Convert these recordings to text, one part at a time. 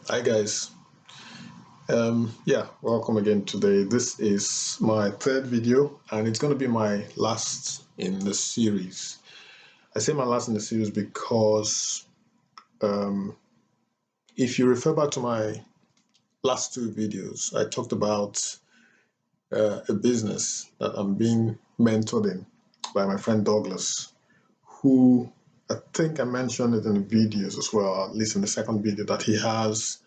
Hi guys. Welcome again today. This is my third video and it's going to be my last in the series. I say my last in the series because if you refer back to my last two videos, I talked about a business that I'm being mentored in by my friend Douglas, who I think I mentioned it in the videos as well, at least in the second video, that he has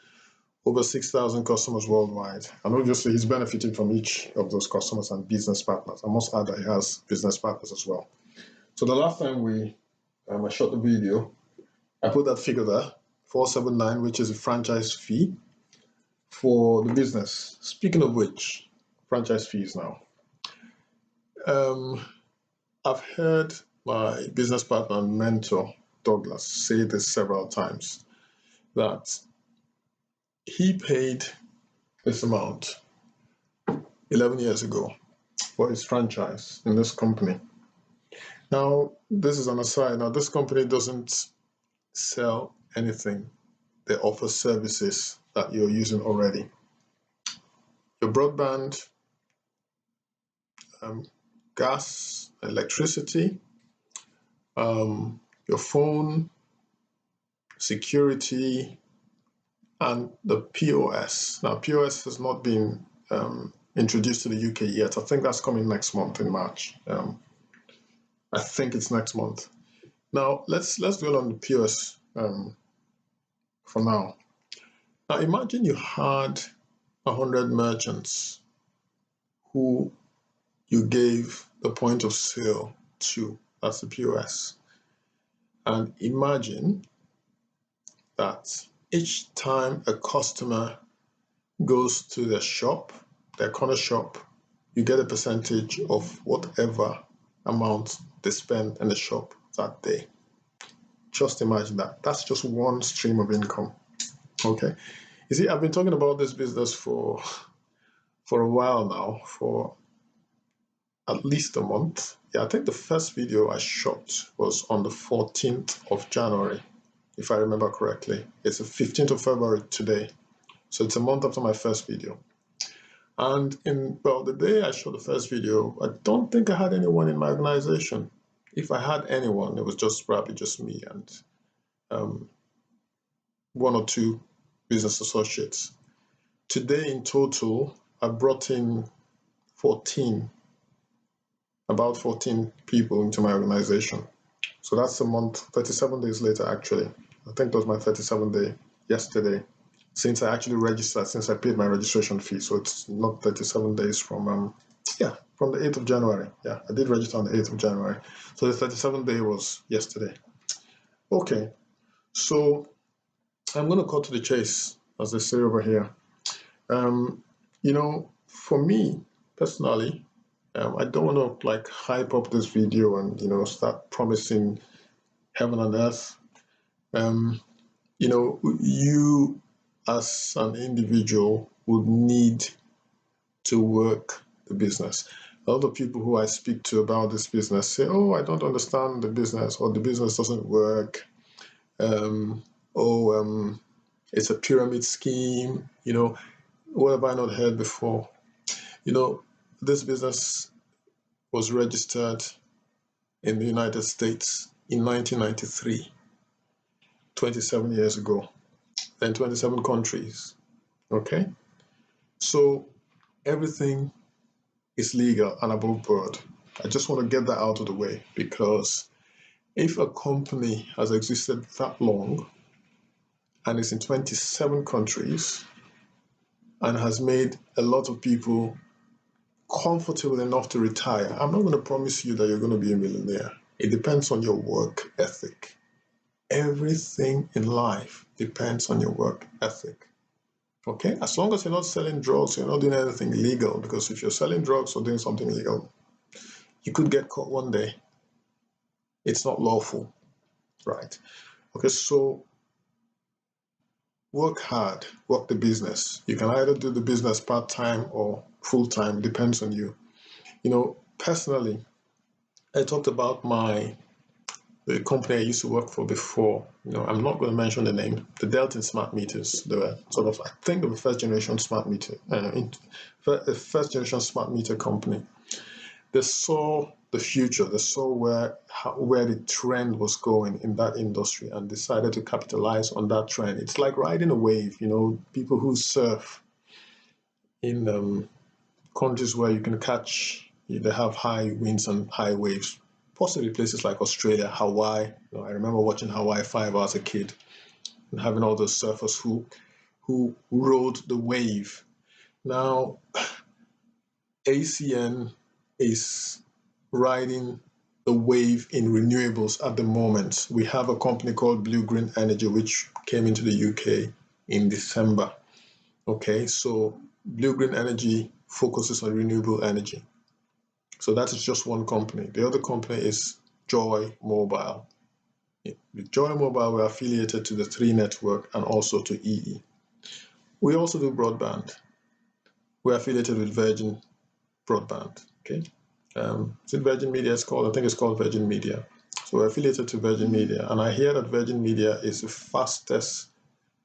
over 6,000 customers worldwide. And obviously, he's benefiting from each of those customers and business partners. I must add that he has business partners as well. So the last time I shot the video, I put that figure there, 479, which is a franchise fee for the business. Speaking of which, franchise fees now. I've heard my business partner and mentor, Douglas, say this several times, that he paid this amount 11 years ago for his franchise in this company. Now, this is an aside. Now, this company doesn't sell anything. They offer services that you're using already. Your broadband, gas, electricity, your phone, security, and the POS. Now, POS has not been introduced to the UK yet. I think that's coming next month in March. I think it's next month. Now, let's dwell on the POS for now. Now, imagine you had 100 merchants who you gave the point of sale to. That's the POS. And imagine that each time a customer goes to their shop, their corner shop, you get a percentage of whatever amount they spend in the shop that day. Just imagine that. That's just one stream of income. Okay. You see, I've been talking about this business for a while now, for at least a month. Yeah, I think the first video I shot was on the 14th of January, if I remember correctly. It's the 15th of February today. So it's a month after my first video. And the day I shot the first video, I don't think I had anyone in my organization. If I had anyone, it was probably just me and one or two business associates. Today in total, I brought in about 14 people into my organization. So that's a month, 37 days later, actually. I think it was my 37th day yesterday, since I actually registered, since I paid my registration fee. So it's not 37 days from the 8th of January. Yeah, I did register on the 8th of January. So the 37th day was yesterday. Okay, so I'm going to cut to the chase, as they say over here. For me personally, I don't want to hype up this video and start promising heaven and earth. You as an individual would need to work the business. A lot of people who I speak to about this business say, "Oh, I don't understand the business," or "The business doesn't work." It's a pyramid scheme. What have I not heard before? This business was registered in the United States in 1993, 27 years ago, then 27 countries. Okay? So everything is legal and above board. I just want to get that out of the way, because if a company has existed that long and is in 27 countries and has made a lot of people comfortable enough to retire, I'm not going to promise you that you're going to be a millionaire. It depends on your work ethic. Everything in life depends on your work ethic. Okay? As long as you're not selling drugs, you're not doing anything illegal, because if you're selling drugs or doing something illegal, you could get caught one day. It's not lawful, right? Okay, so work hard, work the business. You can either do the business part-time or full-time, depends on you. Personally, I talked about the company I used to work for before, I'm not going to mention the name, the Delta Smart Meters. They were sort of, I think, the first generation smart meter, first generation smart meter company. They saw the future. They saw where the trend was going in that industry and decided to capitalize on that trend. It's like riding a wave. People who surf in countries where you can they have high winds and high waves. Possibly places like Australia, Hawaii. I remember watching Hawaii 5 as a kid and having all those surfers who rode the wave. Now, ACN is riding the wave in renewables at the moment. We have a company called Blue Green Energy, which came into the UK in December. Okay, so Blue Green Energy focuses on renewable energy. So that is just one company. The other company is Joy Mobile. With Joy Mobile, we're affiliated to the 3 network and also to EE. We also do broadband. We're affiliated with Virgin Broadband. Okay. Is it Virgin Media? I think it's called Virgin Media. So we're affiliated to Virgin Media, and I hear that Virgin Media is the fastest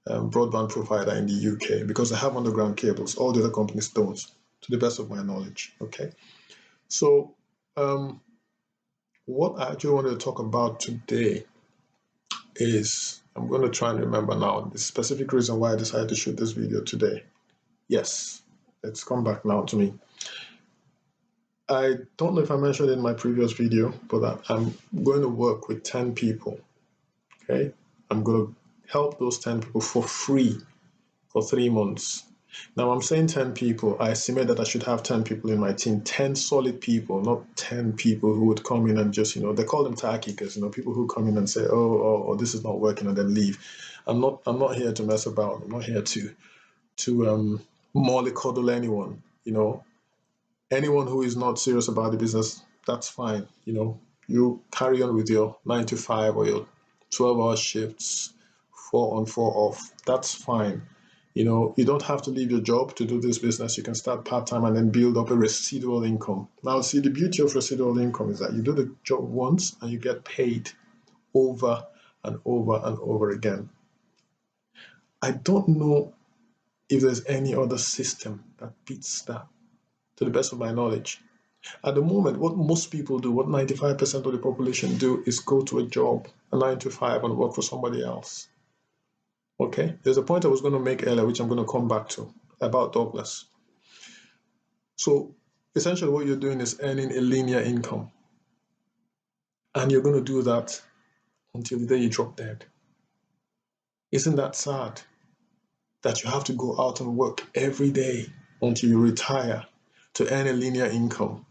broadband provider in the UK because they have underground cables. All the other companies don't, to the best of my knowledge. Okay. So what I actually wanted to talk about today is, I'm going to try and remember now the specific reason why I decided to shoot this video today. Yes, it's come back now to me. I don't know if I mentioned in my previous video, but I'm going to work with 10 people. Okay, I'm going to help those 10 people for free for 3 months. Now, I'm saying 10 people. I estimate that I should have 10 people in my team, 10 solid people, not 10 people who would come in and just, they call them tackickers, people who come in and say, oh, this is not working, and then leave. I'm not here to mess about. I'm not here to mollycoddle anyone. Anyone who is not serious about the business, that's fine. You carry on with your 9 to 5 or your 12-hour shifts, 4 on, 4 off. That's fine. You don't have to leave your job to do this business. You can start part-time and then build up a residual income. Now, see, the beauty of residual income is that you do the job once and you get paid over and over and over again. I don't know if there's any other system that beats that, to the best of my knowledge. At the moment, what most people do, what 95% of the population do, is go to a job, a 9 to 5, and work for somebody else. Okay, there's a point I was going to make earlier, which I'm going to come back to, about Douglas. So essentially what you're doing is earning a linear income. And you're going to do that until the day you drop dead. Isn't that sad? That you have to go out and work every day until you retire to earn a linear income.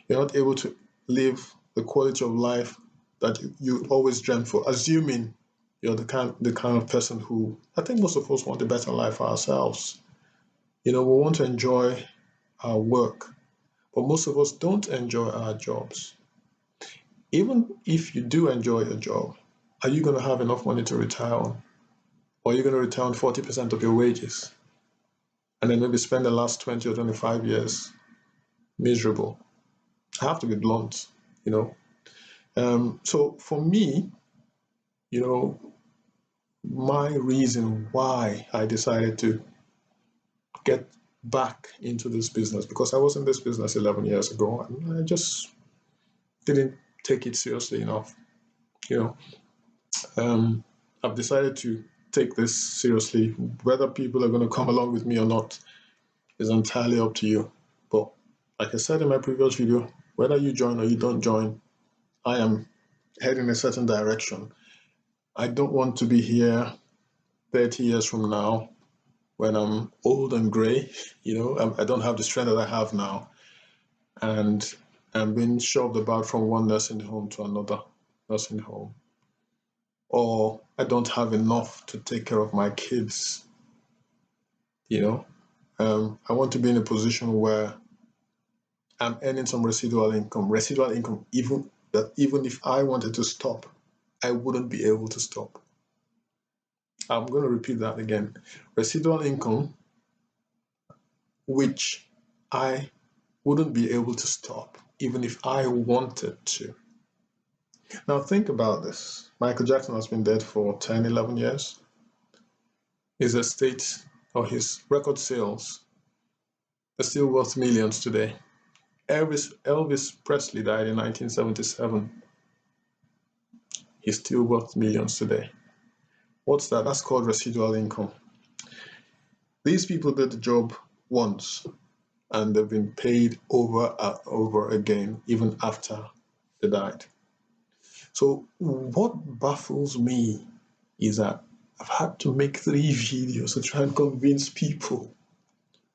You're not able to live the quality of life that you always dreamt for, assuming you're the kind of person who, I think most of us want a better life for ourselves. We want to enjoy our work, but most of us don't enjoy our jobs. Even if you do enjoy your job, are you going to have enough money to retire on? Or are you going to retire on 40% of your wages and then maybe spend the last 20 or 25 years miserable? I have to be blunt, So for me, my reason why I decided to get back into this business, because I was in this business 11 years ago and I just didn't take it seriously enough. I've decided to take this seriously. Whether people are going to come along with me or not is entirely up to you. But like I said in my previous video, whether you join or you don't join, I am heading a certain direction. I don't want to be here 30 years from now when I'm old and gray. I don't have the strength that I have now. And I'm being shoved about from one nursing home to another nursing home. Or I don't have enough to take care of my kids. I want to be in a position where I'm earning some residual income, even if I wanted to stop, I wouldn't be able to stop. I'm going to repeat that again. Residual income, which I wouldn't be able to stop, even if I wanted to. Now think about this. Michael Jackson has been dead for 10, 11 years. His estate or his record sales are still worth millions today. Elvis Presley died in 1977. He's still worth millions today. What's that? That's called residual income. These people did the job once and they've been paid over and over again, even after they died. So what baffles me is that I've had to make 3 videos to try and convince people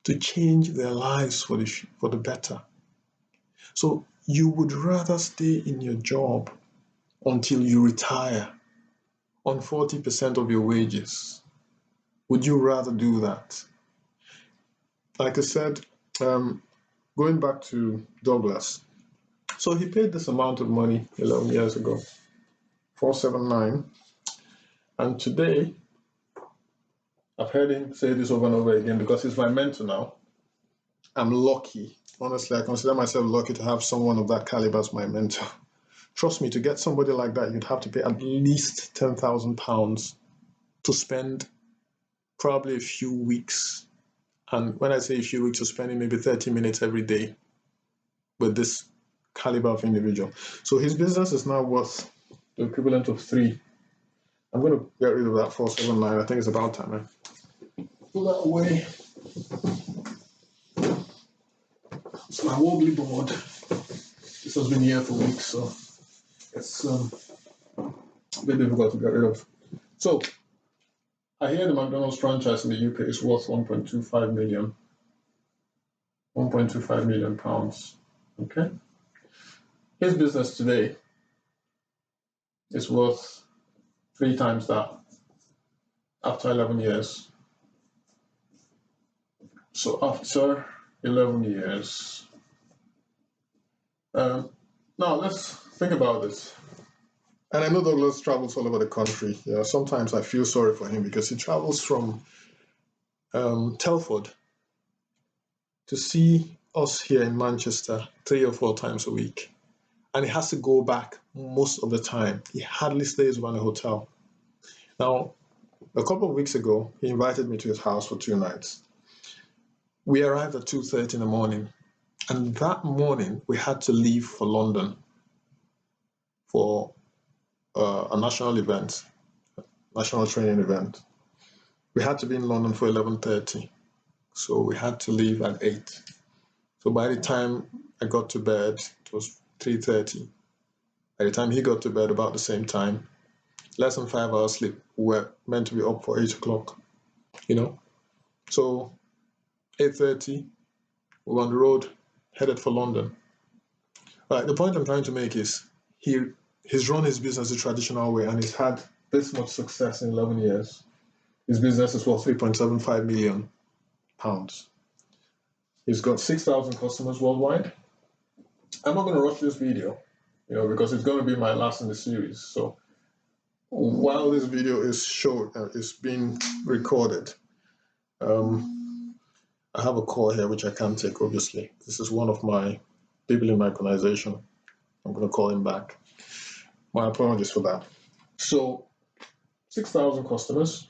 to change their lives for the better. So you would rather stay in your job until you retire on 40% of your wages. Would you rather do that? Like I said, going back to Douglas, so he paid this amount of money 11 years ago, 479, and today, I've heard him say this over and over again because he's my mentor now. I'm lucky. Honestly, I consider myself lucky to have someone of that caliber as my mentor. Trust me, to get somebody like that, you'd have to pay at least £10,000 to spend probably a few weeks. And when I say a few weeks, you're spending maybe 30 minutes every day with this caliber of individual. So his business is now worth the equivalent of 3. I'm going to get rid of that 479. I think it's about time. Pull that away. It's my wobbly board. This has been here for weeks, so it's a bit difficult to get rid of. So I hear the McDonald's franchise in the UK is worth 1.25 million. 1.25 million pounds. Okay. His business today is worth 3 times that after 11 years. So after 11 years. Now let's think about this. And I know Douglas travels all over the country. Sometimes I feel sorry for him because he travels from Telford to see us here in Manchester 3 or 4 times a week. And he has to go back most of the time. He hardly stays in a hotel. Now, a couple of weeks ago, he invited me to his house for 2 nights. We arrived at 2:30 in the morning. And that morning, we had to leave for London for a national event, national training event. We had to be in London for 11:30. So we had to leave at 8. So by the time I got to bed, it was 3:30. By the time he got to bed about the same time, less than 5 hours sleep, we were meant to be up for 8 o'clock, So 8:30, we were on the road, headed for London. Right, the point I'm trying to make is he's run his business the traditional way and he's had this much success in 11 years. His business is worth 3.75 million pounds. He's got 6,000 customers worldwide. I'm not going to rush this video, because it's going to be my last in the series. So while this video is being recorded, I have a call here which I can't take, obviously. This is one of my people in my organization. I'm going to call him back. My apologies for that. So 6,000 customers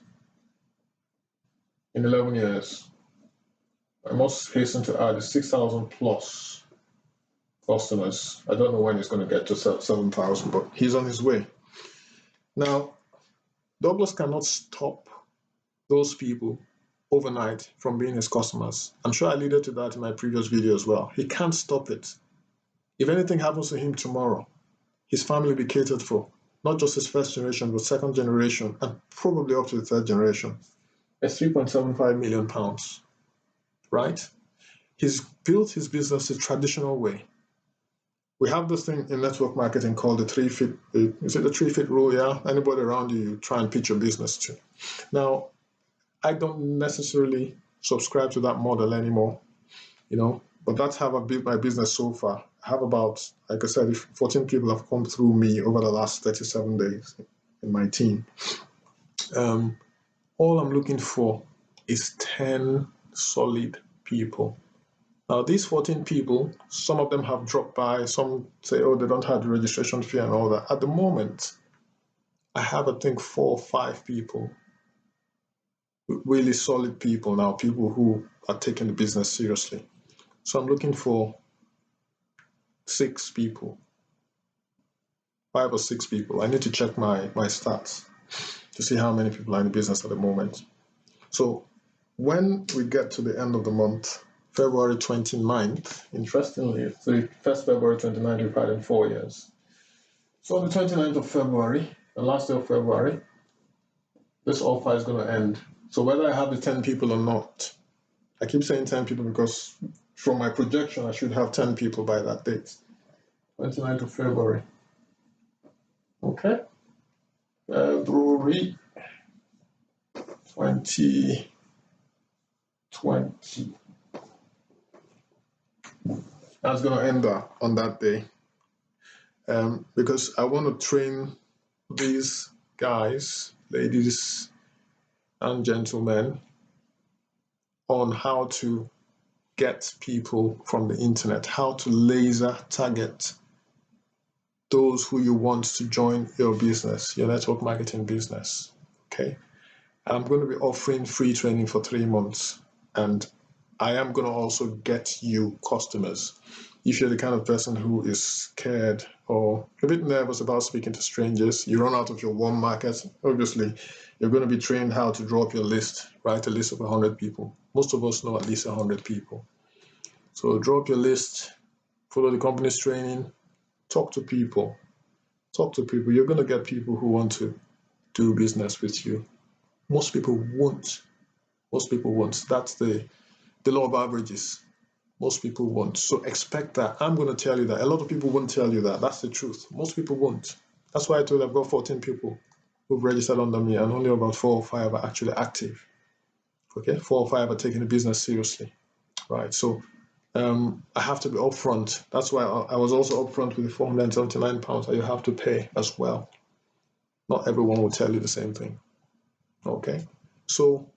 in 11 years. I must hasten to add 6,000 plus customers. I don't know when he's going to get to 7,000, but he's on his way. Now, Douglas cannot stop those people overnight from being his customers. I'm sure I alluded to that in my previous video as well. He can't stop it. If anything happens to him tomorrow, his family will be catered for. Not just his first generation, but second generation, and probably up to the third generation. It's 3.75 million pounds, right? He's built his business the traditional way. We have this thing in network marketing called the 3-feet. Is it the 3-feet rule? Yeah. Anybody around you try and pitch your business to. Now, I don't necessarily subscribe to that model anymore, but that's how I've built my business so far. I have about, like I said, 14 people have come through me over the last 37 days in my team. All I'm looking for is 10 solid people. Now, these 14 people, some of them have dropped by. Some say, oh, they don't have the registration fee and all that. At the moment, I have, I think, 4 or 5 people, really solid people now, people who are taking the business seriously. So I'm looking for 6 people, 5 or 6 people. I need to check my stats to see how many people are in the business at the moment. So when we get to the end of the month, February 29th, interestingly, it's the first February 29th we've had in 4 years. So on the 29th of February, the last day of February, this offer is going to end. So whether I have the 10 people or not, I keep saying 10 people because from my projection, I should have 10 people by that date. 29th of February. Okay. February 2020. That's going to end on that day. Because I want to train these guys, ladies and gentlemen, on how to get people from the internet, how to laser target those who you want to join your business, your network marketing business. Okay. I'm going to be offering free training for 3 months, and I am going to also get you customers. If you're the kind of person who is scared or a bit nervous about speaking to strangers, you run out of your warm market, obviously, you're going to be trained how to draw up your list, write a list of 100 people. Most of us know at least 100 people. So draw up your list, follow the company's training, talk to people. Talk to people. You're going to get people who want to do business with you. Most people won't. Most people won't. That's the law of averages. Most people won't. So expect that. I'm going to tell you that. A lot of people won't tell you that. That's the truth. Most people won't. That's why I told you I've got 14 people who've registered under me, and only about 4 or 5 are actually active. Okay, 4 or 5 are taking the business seriously. Right. So I have to be upfront. That's why I was also upfront with the £479 that you have to pay as well. Not everyone will tell you the same thing. Okay. So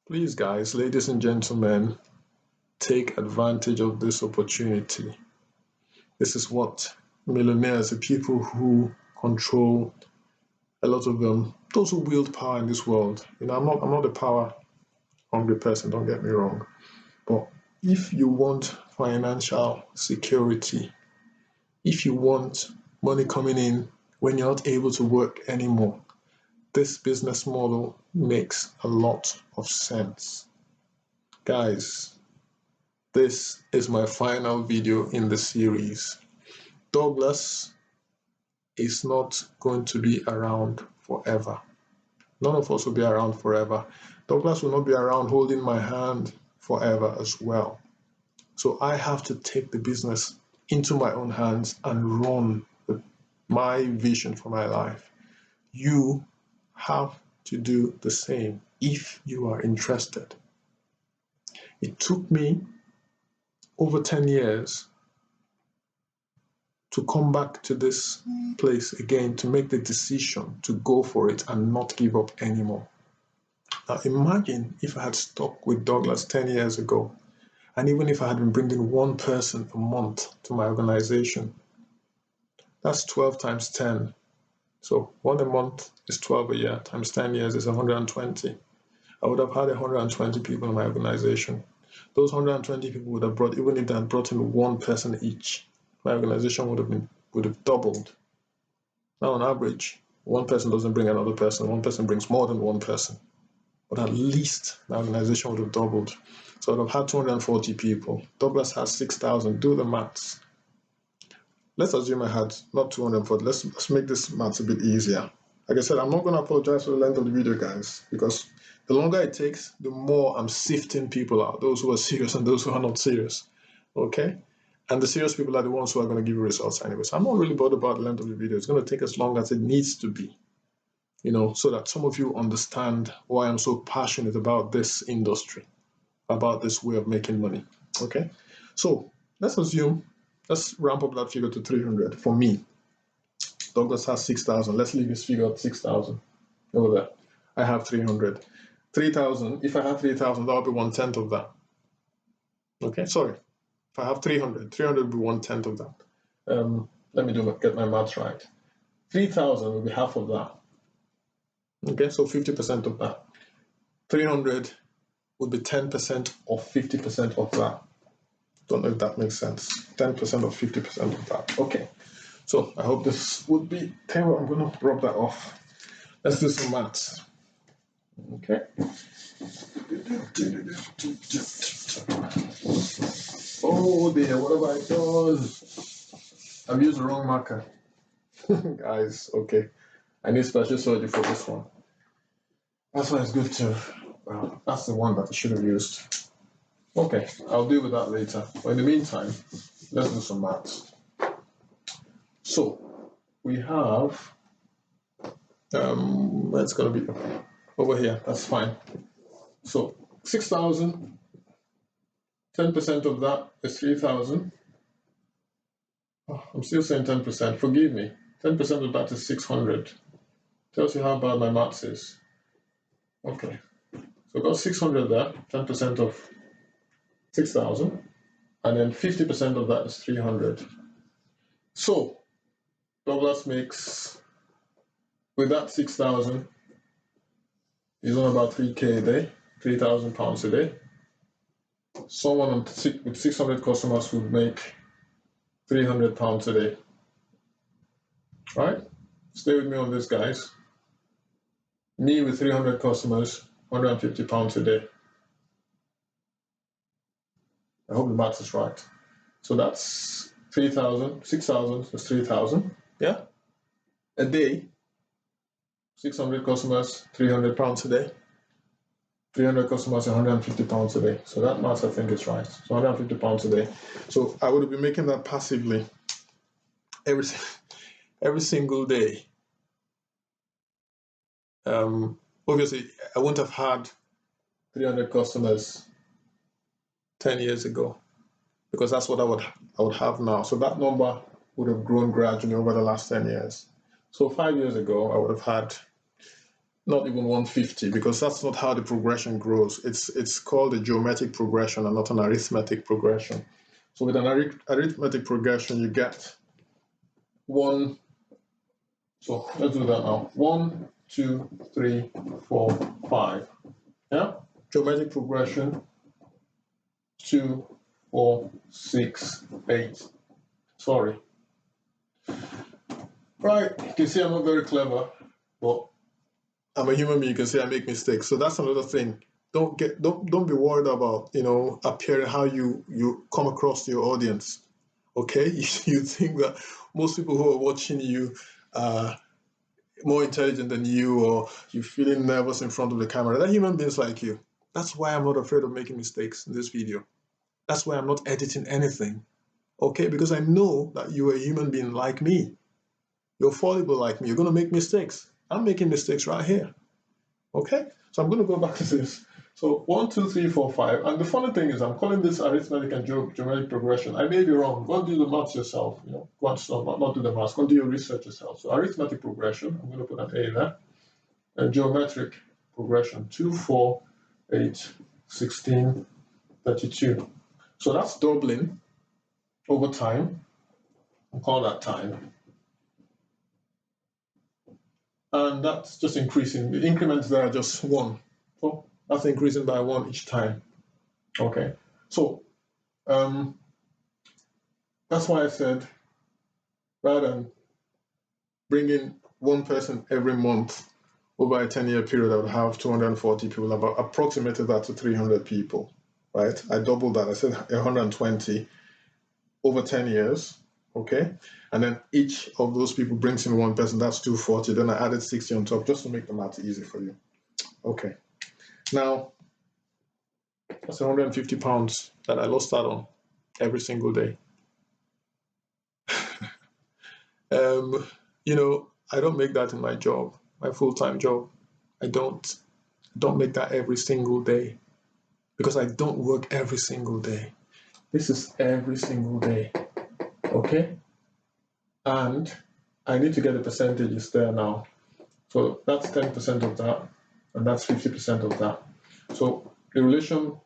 please, guys, ladies and gentlemen, take advantage of this opportunity. This is what millionaires, the people who control a lot of them, those who wield power in this world. I'm not a power hungry person, don't get me wrong. But if you want financial security, if you want money coming in when you're not able to work anymore, this business model makes a lot of sense. Guys, this is my final video in the series. Douglas is not going to be around forever. None of us will be around forever. Douglas will not be around holding my hand forever as well. So I have to take the business into my own hands and run with my vision for my life. You have to do the same if you are interested. It took me over 10 years to come back to this place again, to make the decision to go for it and not give up anymore. Now imagine if I had stuck with Douglas 10 years ago, and even if I had been bringing 1 person a month to my organization, that's 12 times 10. So 1 a month is 12 a year, times 10 years is 120. I would have had 120 people in my organization. Those 120 people would have brought, even if they had brought in 1 person each, my organization would have doubled. Now on average, 1 person doesn't bring another person, 1 person brings more than 1 person. But at least my organization would have doubled. So I'd have had 240 people. Douglas has 6,000. Do the maths. Let's assume I had not 240. Let's make this maths a bit easier. Like I said, I'm not going to apologize for the length of the video, guys, because the longer it takes, the more I'm sifting people out, those who are serious and those who are not serious. Okay? And the serious people are the ones who are going to give you results anyway. So I'm not really bothered about the length of the video. It's going to take as long as it needs to be, so that some of you understand why I'm so passionate about this industry, about this way of making money. Okay? So let's ramp up that figure to 300 for me. Douglas has 6,000. Let's leave this figure at 6,000 over there. I have 300. 3,000. If I have 3,000, that will be 1/10 of that. Okay, sorry. If I have 300, 300 will be 1/10 of that. Let me get my maths right. 3,000 will be half of that. Okay, so 50% of that. 300 would be 10% or 50% of that. Don't know if that makes sense. 10% or 50% of that. Okay, so I hope this would be clear. I'm going to rub that off. Let's do some maths. Okay. Oh dear, what have I done? I've used the wrong marker. Guys, okay. I need special surgery for this one. That's why it's good to, well, that's the one that I should have used. Okay, I'll deal with that later. But in the meantime, let's do some maths. So, we have, that's going to be over here, that's fine. So, 6,000, 10% of that is 3,000. Oh, I'm still saying 10%, forgive me. 10% of that is 600. Tells you how bad my maths is. Okay, so I've got 600 there, 10% of 6,000, and then 50% of that is 300. So, Douglas makes, with that 6,000, he's on about 3K a day, 3,000 pounds a day. Someone with 600 customers would make 300 pounds a day. Right? Stay with me on this, guys. Me with 300 customers, 150 pounds a day. I hope the math is right. So that's 3,000, 6,000 is 3,000. Yeah? A day, 600 customers, 300 pounds a day. 300 customers, 150 pounds a day. So that math, I think, is right. So 150 pounds a day. So I would be making that passively every single day. Obviously, I wouldn't have had 300 customers 10 years ago, because that's what I would have now. So that number would have grown gradually over the last 10 years. So 5 years ago, I would have had not even 150, because that's not how the progression grows. It's called a geometric progression and not an arithmetic progression. So with an arithmetic progression, you get one. So let's do that now. 1, 2, 3, 4, 5. Yeah? Geometric progression. 2, 4, 6, 8. Sorry. Right, you can see I'm not very clever, but I'm a human being. You can see I make mistakes. So that's another thing. Don't be worried about, appearing how you come across to your audience. Okay? You think that most people who are watching you are more intelligent than you, or you're feeling nervous in front of the camera. They're human beings like you. That's why I'm not afraid of making mistakes in this video. That's why I'm not editing anything. Okay? Because I know that you're a human being like me. You're fallible like me. You're going to make mistakes. I'm making mistakes right here. Okay? So I'm going to go back to this. So 1, 2, 3, 4, 5. And the funny thing is, I'm calling this arithmetic and geometric progression. I may be wrong. Go and do the maths yourself. Go and not do the maths. Go and do your research yourself. So arithmetic progression, I'm going to put an A there. And geometric progression, 2, 4, 8, 16, 32. So that's doubling over time. I'll call that time. And that's just increasing. The increments there are just 1. So that's increasing by 1 each time. Okay. So that's why I said, rather than bringing one person every month over a 10-year period, I would have 240 people. I've approximated that to 300 people, right? I doubled that. I said 120 over 10 years. Okay, and then each of those people brings in one person. That's 240. Then I added 60 on top just to make the math easy for you. Okay, now that's 150 pounds that I lost out on every single day. I don't make that in my job, my full-time job. I don't make that every single day, because I don't work every single day. This is every single day. Okay. And I need to get the percentages there now. So that's 10% of that, and that's 50% of that. So the relationship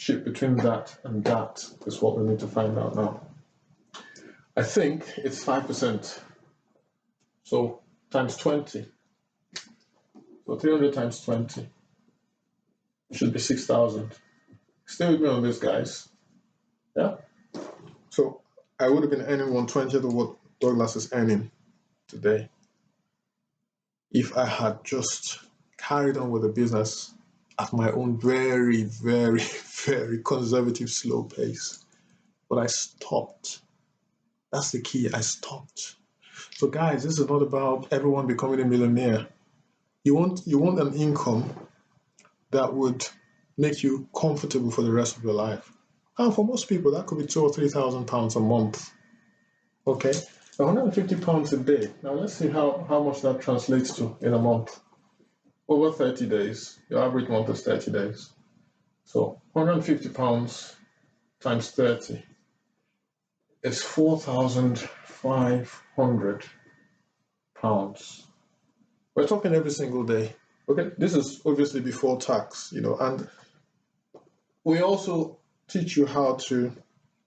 relationship between that and that is what we need to find out now. I think it's 5%. So times 20. So 300 times 20 should be 6,000. Stay with me on this, guys. Yeah. So I would have been earning 1/20th of what Douglas is earning today if I had just carried on with the business at my own very, very, very conservative, slow pace. But I stopped. That's the key. I stopped. So guys, this is not about everyone becoming a millionaire. You want an income that would make you comfortable for the rest of your life. And for most people, that could be £2,000 or £3,000 a month. Okay, £150 a day. Now let's see how much that translates to in a month. Over 30 days, your average month is 30 days. So £150 times 30 is £4,500. We're talking every single day. Okay, this is obviously before tax, and we also teach you how to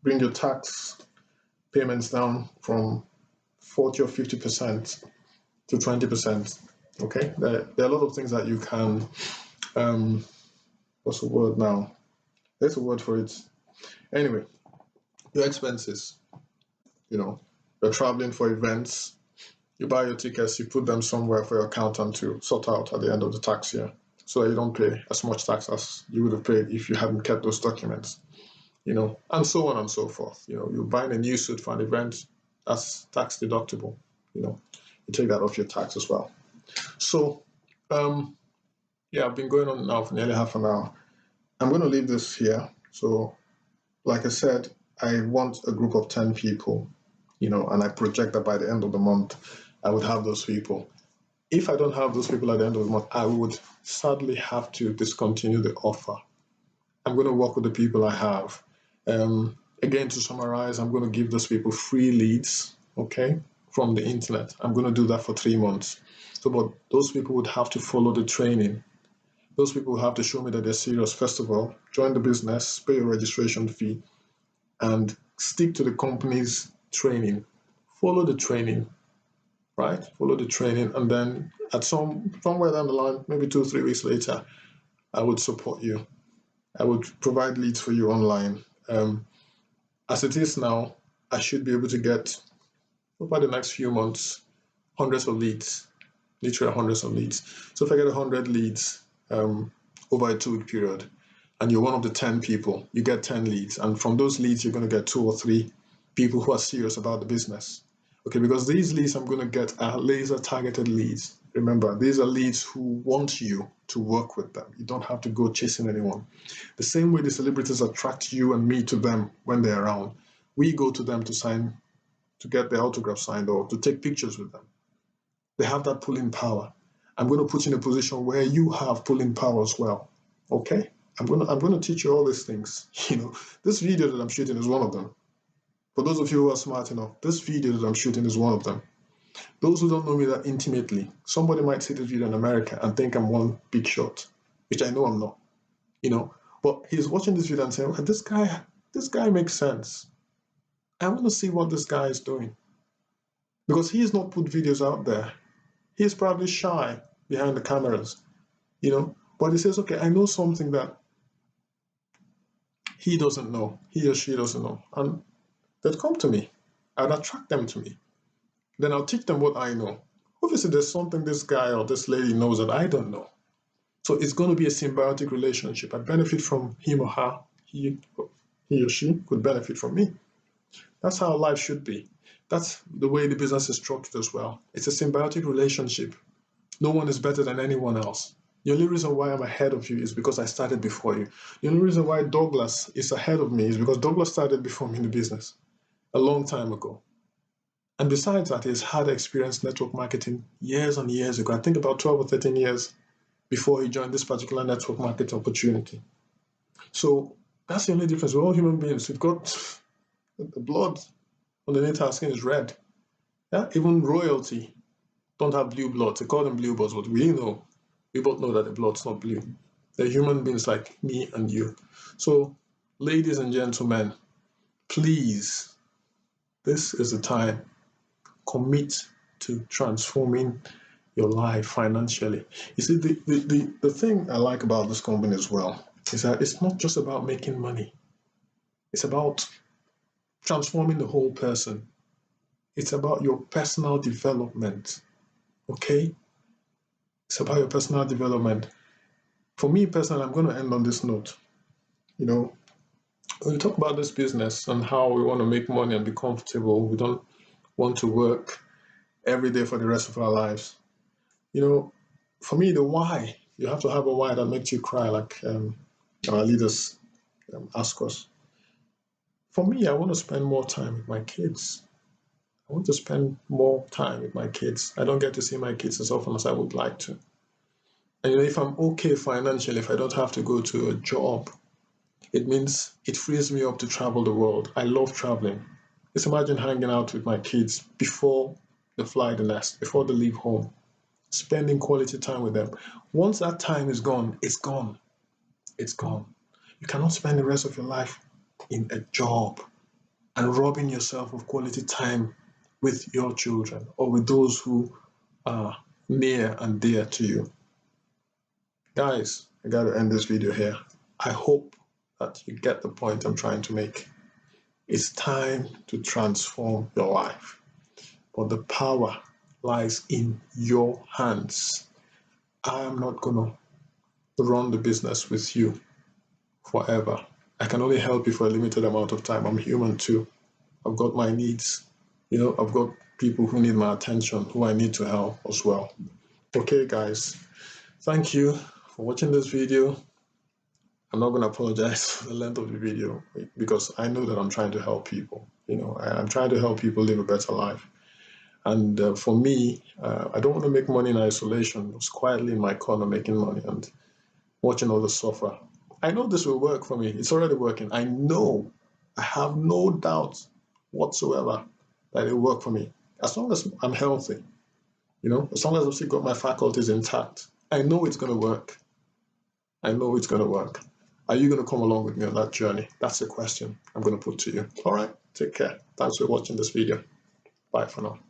bring your tax payments down from 40 or 50% to 20%. Okay, there are a lot of things that you can, what's the word now? There's a word for it. Anyway, your expenses, you're traveling for events, you buy your tickets, you put them somewhere for your accountant to sort out at the end of the tax year, so that you don't pay as much tax as you would have paid if you hadn't kept those documents, and so on and so forth. You're buying a new suit for an event, that's tax deductible. You take that off your tax as well. So, I've been going on now for nearly half an hour. I'm going to leave this here. So, like I said, I want a group of 10 people, and I project that by the end of the month, I would have those people. If I don't have those people at the end of the month, I would sadly have to discontinue the offer. I'm going to work with the people I have. Again, to summarize, I'm going to give those people free leads, okay, from the internet. I'm going to do that for 3 months. So, but those people would have to follow the training. Those people have to show me that they're serious. First of all, join the business, pay your registration fee, and stick to the company's training. Follow the training, right? Follow the training, and then at somewhere down the line, maybe 2 or 3 weeks later, I would support you. I would provide leads for you online. As it is now, I should be able to get, over the next few months, hundreds of leads, literally hundreds of leads. So if I get 100 leads over a 2-week period, and you're one of the 10 people, you get 10 leads. And from those leads, you're going to get 2 or 3 people who are serious about the business. Okay, because these leads I'm going to get are laser targeted leads. Remember, these are leads who want you to work with them. You don't have to go chasing anyone. The same way the celebrities attract you and me to them when they're around, we go to them to get their autograph signed or to take pictures with them. They have that pulling power. I'm going to put you in a position where you have pulling power as well. Okay? I'm going to teach you all these things. This video that I'm shooting is one of them. For those of you who are smart enough, this video that I'm shooting is one of them. Those who don't know me that intimately, somebody might see this video in America and think I'm one big shot, which I know I'm not. But he's watching this video and saying, okay, this guy makes sense. I want to see what this guy is doing. Because he has not put videos out there. He's probably shy behind the cameras, But he says, okay, I know something that he doesn't know, he or she doesn't know. And they'd come to me. I'd attract them to me. Then I'll teach them what I know. Obviously, there's something this guy or this lady knows that I don't know. So it's going to be a symbiotic relationship. I benefit from him or her. He or she could benefit from me. That's how life should be. That's the way the business is structured as well. It's a symbiotic relationship. No one is better than anyone else. The only reason why I'm ahead of you is because I started before you. The only reason why Douglas is ahead of me is because Douglas started before me in the business a long time ago. And besides that, he's had experience network marketing years and years ago. I think about 12 or 13 years before he joined this particular network market opportunity. So that's the only difference. We're all human beings. We've got the blood underneath our skin is red. Yeah, even royalty don't have blue blood. They call them blue bloods, but we both know that the blood's not blue. They're human beings like me and you. So Ladies and gentlemen, please, this is the time. Commit to transforming your life financially. You see, the thing I like about this company as well is that it's not just about making money. It's about transforming the whole person. It's about your personal development. Okay? It's about your personal development. For me personally, I'm going to end on this note. You know, when we talk about this business and how we want to make money and be comfortable, we don't want to work every day for the rest of our lives. You know, for me, the why, you have to have a why that makes you cry, like our leaders ask us. For me, I want to spend more time with my kids. I want to spend more time with my kids. I don't get to see my kids as often as I would like to. And if I'm okay financially, if I don't have to go to a job, it means it frees me up to travel the world. I love traveling. Just imagine hanging out with my kids before they fly the nest, before they leave home, spending quality time with them. Once that time is gone, it's gone. It's gone. You cannot spend the rest of your life in a job and robbing yourself of quality time with your children or with those who are near and dear to you. Guys, I got to end this video here. I hope that you get the point I'm trying to make. It's time to transform your life, but the power lies in your hands. I am not going to run the business with you forever. I can only help you for a limited amount of time. I'm human too. I've got my needs. I've got people who need my attention, who I need to help as well. Okay, guys, thank you for watching this video. I'm not going to apologize for the length of the video because I know that I'm trying to help people. I'm trying to help people live a better life. And for me, I don't want to make money in isolation. It's quietly in my corner making money and watching others suffer. I know this will work for me. It's already working. I know. I have no doubt whatsoever that it will work for me. As long as I'm healthy, as long as I've still got my faculties intact, I know it's going to work. I know it's going to work. Are you going to come along with me on that journey? That's the question I'm going to put to you. All right, take care. Thanks for watching this video. Bye for now.